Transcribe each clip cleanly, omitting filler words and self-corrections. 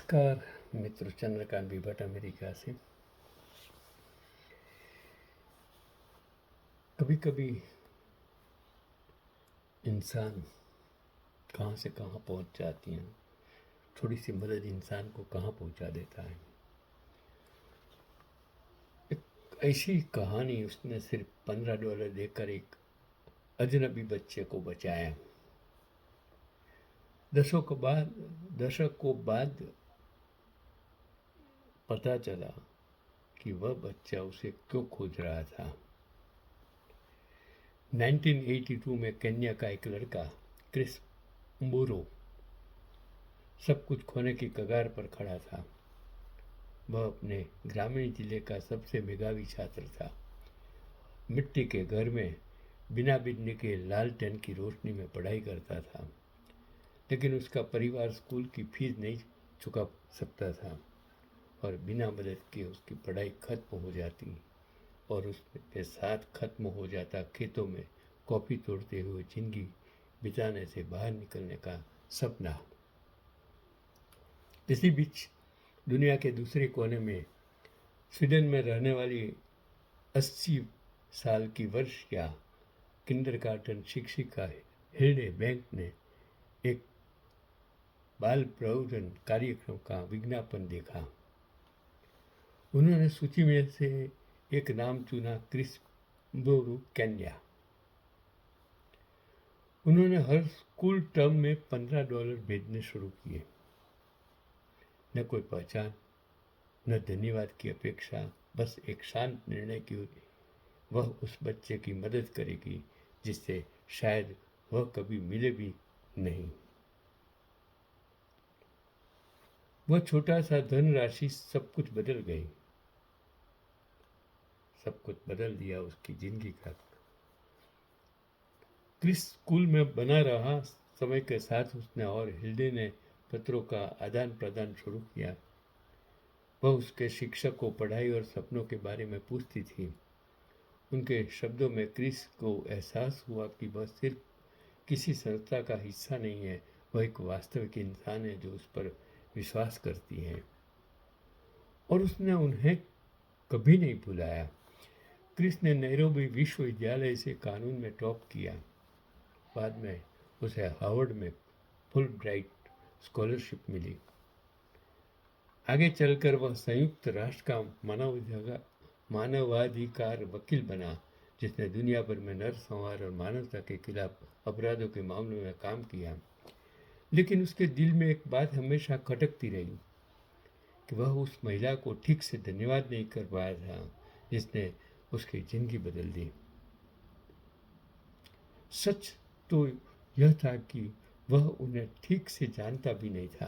नमस्कार मित्र, चंद्रकांत भी भट्ट अमेरिका से। कभी कभी इंसान कहाँ से कहाँ पहुँच जाती है, थोड़ी सी मदद इंसान को कहाँ पहुँचा देता है। एक ऐसी कहानी, उसने सिर्फ $15 देकर एक अजनबी बच्चे को बचाया। दशकों बाद पता चला कि वह बच्चा उसे क्यों खोज रहा था। 1982 में केन्या का एक लड़का क्रिस म्बूरो सब कुछ खोने की कगार पर खड़ा था। वह अपने ग्रामीण जिले का सबसे मेधावी छात्र था। मिट्टी के घर में बिना बिजली के लालटेन की रोशनी में पढ़ाई करता था, लेकिन उसका परिवार स्कूल की फीस नहीं चुका सकता था और बिना मदद के उसकी पढ़ाई खत्म हो जाती और उसके साथ खत्म हो जाता खेतों में कॉफ़ी तोड़ते हुए जिंदगी बिताने से बाहर निकलने का सपना। इसी बीच दुनिया के दूसरे कोने में स्वीडन में रहने वाली 80 साल की वर्ष या किंडरगार्टन शिक्षिका हिल्डे बैंक ने एक बाल प्रबोधन कार्यक्रम का विज्ञापन देखा। उन्होंने सूची में से एक नाम चुना, क्रिस म्बूरो, केन्या। उन्होंने हर स्कूल टर्म में $15 भेजने शुरू किए। न कोई पहचान, न धन्यवाद की अपेक्षा, बस एक शांत निर्णय कि वह उस बच्चे की मदद करेगी जिससे शायद वह कभी मिले भी नहीं। वह छोटा सा धनराशि सब कुछ बदल गई, सब कुछ बदल दिया उसकी जिंदगी का। क्रिस स्कूल में बना रहा। समय के साथ उसने और हिल्डे ने पत्रों का आदान प्रदान शुरू किया। वह उसके शिक्षक को पढ़ाई और सपनों के बारे में पूछती थी। उनके शब्दों में क्रिस को एहसास हुआ कि वह सिर्फ किसी संस्था का हिस्सा नहीं है, वह एक वास्तविक इंसान है जो उस पर विश्वास करती है। और उसने उन्हें कभी नहीं भुलाया। क्रिस ने नैरोबी विश्वविद्यालय से कानून में टॉप किया। बाद में उसे हार्वर्ड में फुल ब्राइट स्कॉलरशिप मिली। आगे चलकर वह संयुक्त राष्ट्र का मानवाधिकार वकील बना, जिसने दुनिया भर में नरसंहार और मानवता के खिलाफ अपराधों के मामलों में काम किया। लेकिन उसके दिल में एक बात हमेशा खटकती रही कि वह उस महिला को ठीक से धन्यवाद नहीं कर पाया था जिसने उसकी जिंदगी बदल दी। सच तो यह था कि वह उन्हें ठीक से जानता भी नहीं था।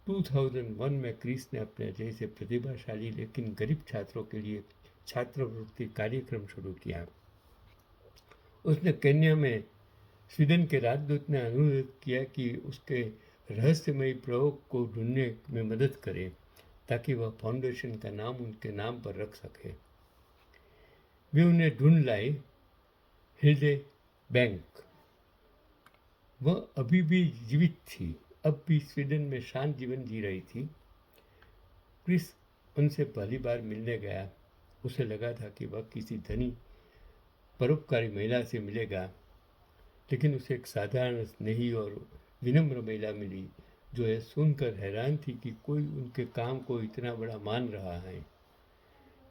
2001 में क्रिस ने अपने जैसे प्रतिभाशाली लेकिन गरीब छात्रों के लिए छात्रवृत्ति कार्यक्रम शुरू किया। उसने केन्या में स्वीडन के राजदूत ने अनुरोध किया कि उसके रहस्यमयी प्रयोग को ढूंढने में मदद करे ताकि वह फाउंडेशन का नाम उनके नाम पर रख सके। वे उन्हें ढूंढ लाए, हिल्डे बैंक। वह अभी भी जीवित थी, अब भी स्वीडन में शांत जीवन जी रही थी। क्रिस उनसे पहली बार मिलने गया। उसे लगा था कि वह किसी धनी परोपकारी महिला से मिलेगा, लेकिन उसे एक साधारण, स्नेही और विनम्र महिला मिली जो यह सुनकर हैरान थी कि कोई उनके काम को इतना बड़ा मान रहा है।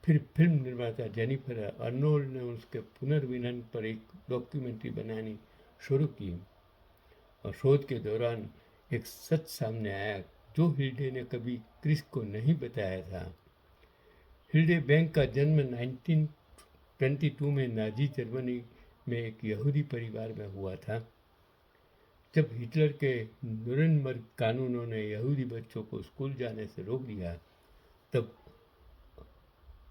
फिर फिल्म निर्माता जेनिफर अर्नोल्ड ने उसके पुनर्मिलन पर एक डॉक्यूमेंट्री बनानी शुरू की और शोध के दौरान एक सच सामने आया जो हिल्डे ने कभी क्रिस को नहीं बताया था। हिल्डे बैंक का जन्म 1922 में नाजी जर्मनी में एक यहूदी परिवार में हुआ था। जब हिटलर के नुरेनबर्ग कानूनों ने यहूदी बच्चों को स्कूल जाने से रोक दिया, तब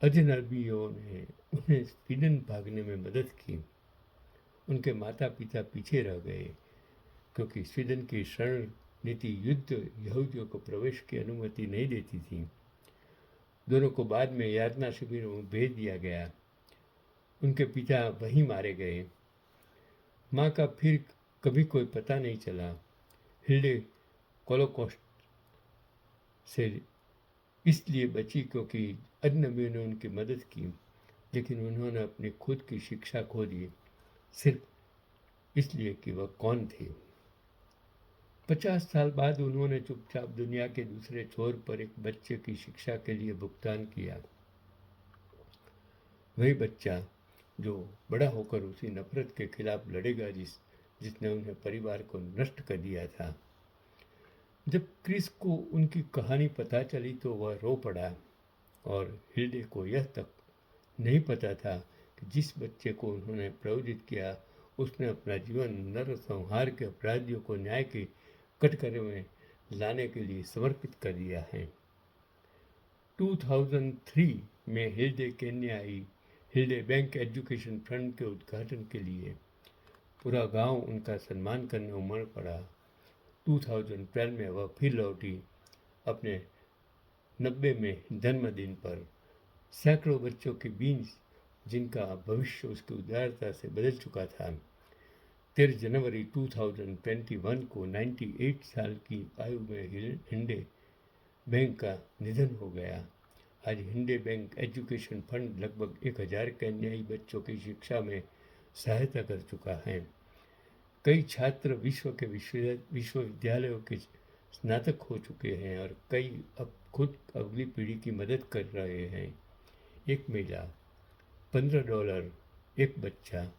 अजनबियों ने उन्हें स्वीडन भागने में मदद की। उनके माता पिता पीछे रह गए क्योंकि स्वीडन की शरण नीति युद्ध यहूदियों को प्रवेश की अनुमति नहीं देती थी। दोनों को बाद में यातना शिविरों में भेज दिया गया। उनके पिता वहीं मारे गए। माँ का फिर कभी कोई पता नहीं चला। हिल्डे होलोकॉस्ट से इसलिए बची क्योंकि अजनबियों ने उनकी मदद की, लेकिन उन्होंने अपनी खुद की शिक्षा खो दी सिर्फ इसलिए कि वह कौन थे। 50 साल बाद उन्होंने चुपचाप दुनिया के दूसरे छोर पर एक बच्चे की शिक्षा के लिए भुगतान किया। वही बच्चा जो बड़ा होकर उसी नफरत के खिलाफ लड़ेगा जिसने उन्हें परिवार को नष्ट कर दिया था। जब क्रिस को उनकी कहानी पता चली तो वह रो पड़ा, और हिल्डे को यह तक नहीं पता था कि जिस बच्चे को उन्होंने प्रयोजित किया उसने अपना जीवन नरसंहार के अपराधियों को न्याय के कटघरे में लाने के लिए समर्पित कर दिया है। 2003 में हिल्डे केन्या आई। हिल्डे बैंक एजुकेशन फंड के उद्घाटन के लिए पूरा गांव उनका सम्मान करने उमड़ पड़ा। 2012 में वह फिर लौटी अपने 90वें जन्मदिन पर। सैकड़ों बच्चों के बीच जिनका भविष्य उसकी उदारता से बदल चुका था। 13 जनवरी 2021 को 98 साल की आयु में हिंडे बैंक का निधन हो गया। आज हिंडे बैंक एजुकेशन फंड लगभग 1000 केन्याई बच्चों की शिक्षा में सहायता कर चुका है। कई छात्र विश्व के विश्वविद्यालयों के स्नातक हो चुके हैं और कई अब खुद अगली पीढ़ी की मदद कर रहे हैं। एक महिला, $15, एक बच्चा।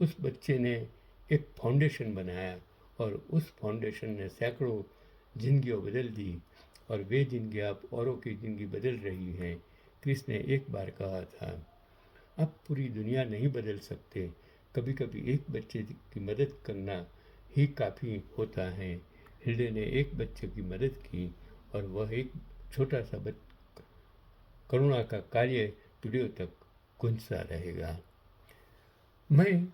उस बच्चे ने एक फाउंडेशन बनाया और उस फाउंडेशन ने सैकड़ों जिंदगियां बदल दी, और वे जिंदगियां अब औरों की जिंदगी बदल रही हैं। क्रिस ने एक बार कहा था, आप पूरी दुनिया नहीं बदल सकते, कभी कभी एक बच्चे की मदद करना ही काफ़ी होता है। हिल्डे ने एक बच्चे की मदद की और वह एक छोटा सा करुणा का कार्य पीढ़ियों तक गूंजता रहेगा। मैं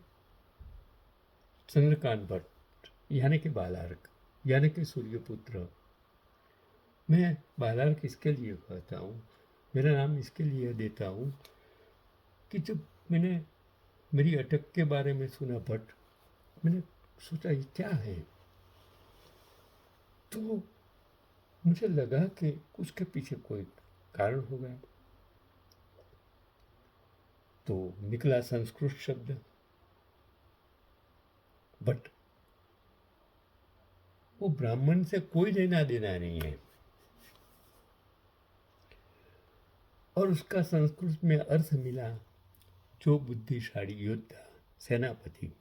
चंद्रकांत भट्ट यानी कि बालार्क यानी कि सूर्यपुत्र। मैं बालार्क इसके लिए कहता हूँ, मेरा नाम इसके लिए देता हूँ कि जब मैंने मेरी अटक के बारे में सुना भट्ट, मैंने सोचा ये क्या है। तो मुझे लगा कि उसके पीछे कोई कारण होगा। तो निकला संस्कृत शब्द भट्ट। वो ब्राह्मण से कोई लेना देना नहीं है, और उसका संस्कृत में अर्थ मिला जो बुद्धिशाली योद्धा, सेनापति,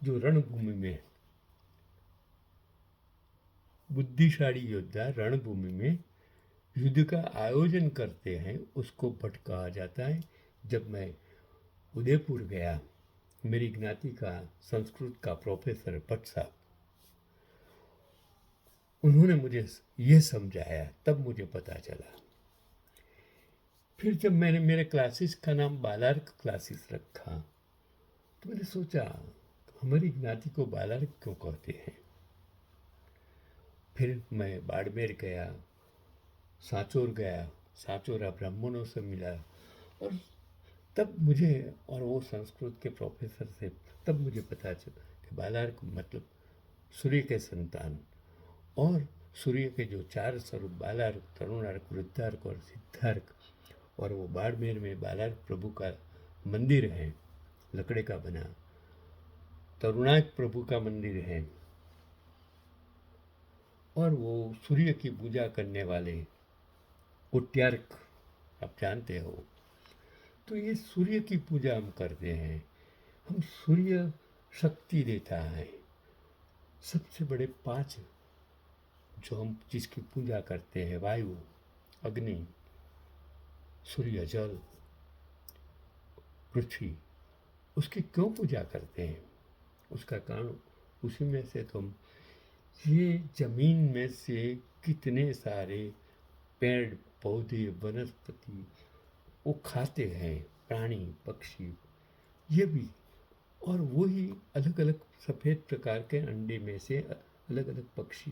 जो रणभूमि में बुद्धिशाली योद्धा रणभूमि में युद्ध का आयोजन करते हैं, उसको भट्ट कहा जाता है। जब मैं उदयपुर गया, मेरी ज्ञाति का संस्कृत का प्रोफेसर भट्ट साहब, उन्होंने मुझे ये समझाया, तब मुझे पता चला। फिर जब मैंने मेरे क्लासेस का नाम बालार्क क्लासेस रखा तो मैंने सोचा हमारी ज्ञाति को बालार्क क्यों कहते हैं। फिर मैं बाड़मेर गया, सांचौर गया, सांचौरा ब्राह्मणों से मिला, और तब मुझे और वो संस्कृत के प्रोफेसर से तब मुझे पता चला कि बालार्क मतलब सूर्य के संतान, और सूर्य के जो 4 स्वरूप बालार्क, तरुणार्क, वृद्धार्क और सिद्धार्क, और वो बाड़मेर में बालार्क प्रभु का मंदिर है, लकड़े का बना। तरुणार्क प्रभु का मंदिर है, और वो सूर्य की पूजा करने वाले कोट्यार्क आप जानते हो। तो ये सूर्य की पूजा हम करते हैं। हम सूर्य शक्ति देता है। सबसे बड़े 5 जो हम जिसकी पूजा करते हैं, वायु, अग्नि, सूर्य, जल, पृथ्वी, उसकी क्यों पूजा करते हैं? उसका कारण उसी में से तुम ये जमीन में से कितने सारे पेड़ पौधे वनस्पति वो खाते हैं, प्राणी पक्षी ये भी, और वही अलग अलग सफ़ेद प्रकार के अंडे में से अलग अलग पक्षी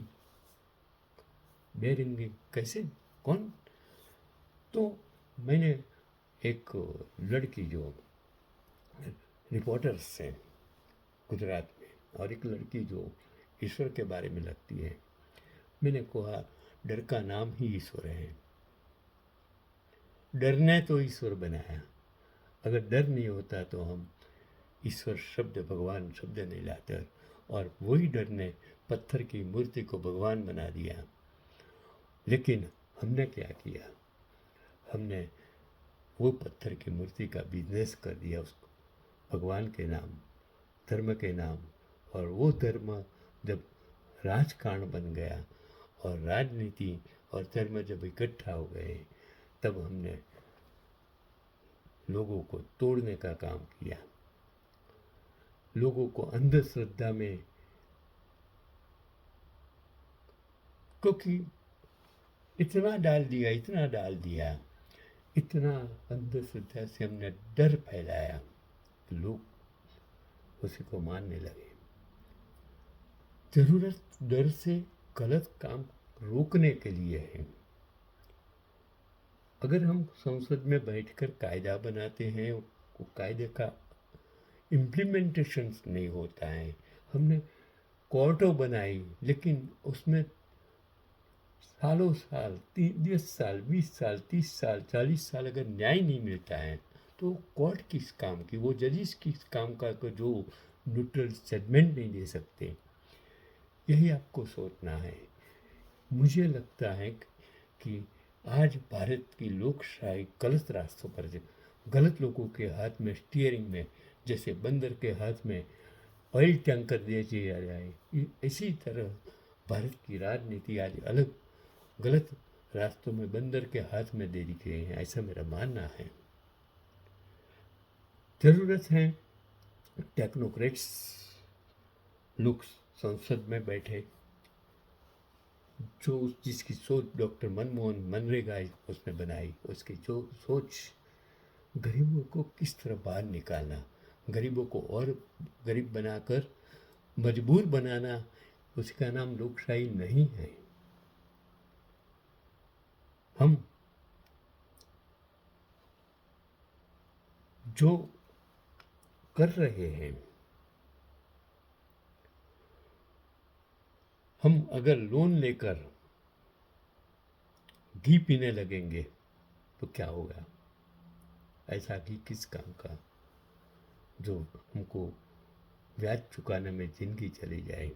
बेरेंगे कैसे, कौन? तो मैंने एक लड़की जो रिपोर्टर्स हैं गुजरात में, और एक लड़की जो ईश्वर के बारे में लगती है, मैंने कहा डर का नाम ही ईश्वर है। डर ने तो ईश्वर बनाया, अगर डर नहीं होता तो हम ईश्वर शब्द, भगवान शब्द नहीं लाते, और वही डर ने पत्थर की मूर्ति को भगवान बना दिया। लेकिन हमने क्या किया, हमने वो पत्थर की मूर्ति का बिजनेस कर दिया उसको भगवान के नाम, धर्म के नाम। और वो धर्म जब राजकारण बन गया और राजनीति और धर्म जब इकट्ठा हो गए, तब हमने लोगों को तोड़ने का काम किया, लोगों को अंधश्रद्धा में, क्योंकि इतना डाल दिया, इतना डाल दिया, इतना अंधश्रद्धा से हमने डर फैलाया कि लोग उसी को मानने लगे। जरूरत डर से गलत काम रोकने के लिए है। अगर हम संसद में बैठकर कायदा बनाते हैं, वो कायदे का इम्प्लीमेंटेशन नहीं होता है। हमने कोर्टों बनाई, लेकिन उसमें सालों साल, 10 साल, 20 साल, 30 साल, 40 साल अगर न्याय नहीं मिलता है, तो कोर्ट किस काम की, वो जजिस किस काम का, जो न्यूट्रल जजमेंट नहीं दे सकते। यही आपको सोचना है। मुझे लगता है कि आज भारत की लोकशाही गलत रास्तों पर, गलत लोगों के हाथ में, स्टीयरिंग में, जैसे बंदर के हाथ में ऑयल टैंकर दे दिया जाए, इसी तरह भारत की राजनीति आज अलग गलत रास्तों में बंदर के हाथ में दे दी गई है, ऐसा मेरा मानना है। जरूरत है टेक्नोक्रेट्स लोग संसद में बैठे, जो जिसकी सोच डॉक्टर मनमोहन मनरेगा उसने बनाई, उसकी जो सोच गरीबों को किस तरह बाहर निकालना, गरीबों को और गरीब बनाकर मजबूर बनाना, उसका नाम लोकशाही नहीं है। हम जो कर रहे हैं, हम अगर लोन लेकर घी पीने लगेंगे तो क्या होगा? ऐसा घी किस काम का, जो हमको ब्याज चुकाने में जिंदगी चली जाए।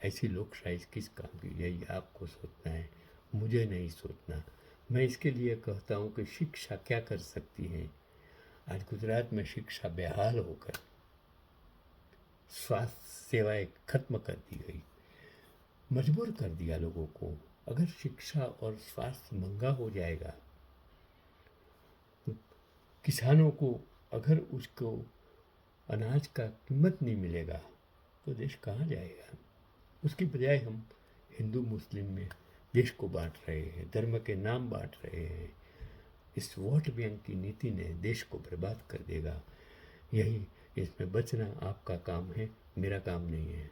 ऐसी लोकशाही किस काम की, यही आपको सोचना है, मुझे नहीं सोचना। मैं इसके लिए कहता हूँ कि शिक्षा क्या कर सकती है। आज गुजरात में शिक्षा बेहाल होकर स्वास्थ्य सेवाएं खत्म कर दी गई, मजबूर कर दिया लोगों को। अगर शिक्षा और स्वास्थ्य महंगा हो जाएगा, तो किसानों को अगर उसको अनाज का कीमत नहीं मिलेगा, तो देश कहाँ जाएगा? उसकी बजाय हम हिंदू मुस्लिम में देश को बांट रहे हैं, धर्म के नाम बांट रहे हैं। इस वोट बैंक की नीति ने देश को बर्बाद कर देगा। यही इसमें बचना आपका काम है, मेरा काम नहीं है।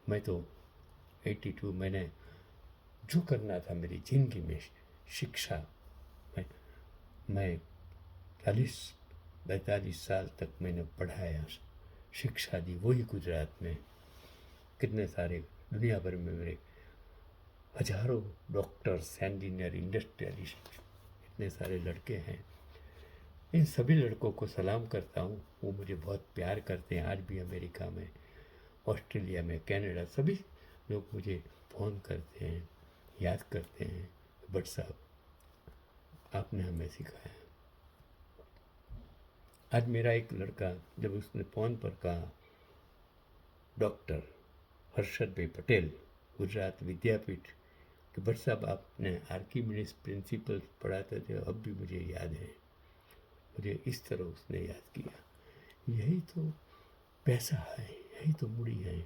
मैं तो 82 मैंने जो करना था मेरी ज़िंदगी में, शिक्षा, मैं 40-42 साल तक मैंने पढ़ाया, शिक्षा दी, वही गुजरात में। कितने सारे दुनिया भर में मेरे हजारों डॉक्टर्स, इंजीनियर, इंडस्ट्रियलिस्ट, इतने सारे लड़के हैं। इन सभी लड़कों को सलाम करता हूँ, वो मुझे बहुत प्यार करते हैं। आज भी अमेरिका में, ऑस्ट्रेलिया में, कनाडा, सभी लोग मुझे फ़ोन करते हैं, याद करते हैं, भट्ट साहब आपने हमें सिखाया। आज मेरा एक लड़का, जब उसने फ़ोन पर कहा, डॉक्टर हर्षद भाई पटेल, गुजरात विद्यापीठ, कि भट्ट साहब आपने आर्किमिडीज प्रिंसिपल पढ़ाते थे, अब भी मुझे याद है। मुझे इस तरह उसने याद किया। यही तो पैसा है, यही तो मूड़ी है।